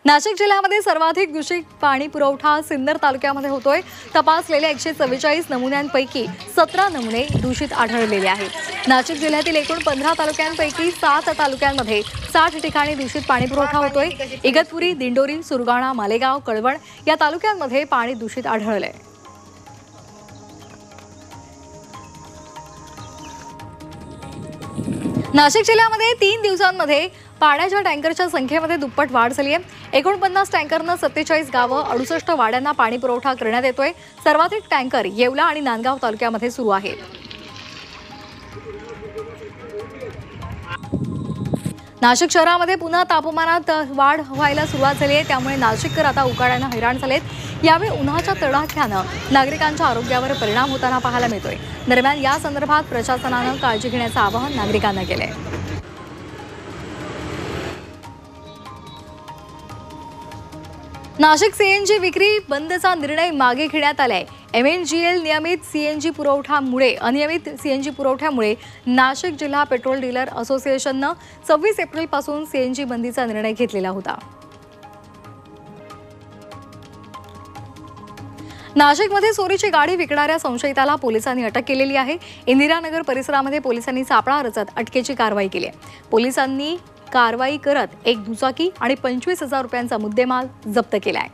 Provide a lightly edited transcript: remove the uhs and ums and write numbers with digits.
नाशिक जिल्ह्यामध्ये सर्वाधिक दूषित पाणी पुरवठा सिन्नर तालुक्यामध्ये होतोय। तपासलेल्या 144 नमुन्यांपैकी 17 नमुने दूषित आढळलेले आहेत। नाशिक जिल्ह्यातील एकूण 15 तालुक्यांपैकी 7 तालुक्यांमध्ये 60 ठिकाणी दूषित पाणी पुरवठा होतोय। इगतपुरी, दिंडोरी, सुरगाणा, मालेगाव, कळवण या तालुक्यांमध्ये पाणी दूषित आढळलंय। नाशिक जिल्ह्यामध्ये 3 दिवसांमध्ये पाण्याच्या टँकरच्या संख्येमध्ये दुप्पट वाढ झाली आहे। 49 टँकरनं 47 गावं 68 वाड्यांना पाणी पुरवठा करण्यात येतोय। सर्वाधिक टँकर येवला आणि नांदगाव तालुक्यामध्ये सुरू आहेत। नाशिक शहरामध्ये पुन्हा तापमानात वाढ व्हायला सुरुवात झाली आहे, त्यामुळे नाशिककर आता उकाड्यानं हैराण झालेत। यावेळी उन्हाच्या तडाख्यानं नागरिकांच्या आरोग्यावर परिणाम होताना पाहायला मिळतोय। दरम्यान या संदर्भात प्रशासनानं काळजी घेण्याचं आवाहन नागरिकांना केलंय। नाशिक सीएनजी विक्री बंदचा निर्णय मागे घेण्यात आलाय। MNGL अनियमित सीएनजी पुरवठ्यामुळे नाशिक जिल्हा पेट्रोल डीलर असोसिएशननं 26 एप्रिलपासून सीएनजी बंदीचा निर्णय घेतलेला होता। नाशिकमध्ये चोरीची गाडी विकणाऱ्या संशयिताला पोलिसांनी अटक केलेली आहे। इंदिरानगर परिसरामध्ये पोलिसांनी सापळा रचत अटकेची कारवाई केली आहे। पोलिसांनी कारवाई करत एक दुचाकी आणि 25,000 रुपयांचा मुद्देमाल जप्त केलाय।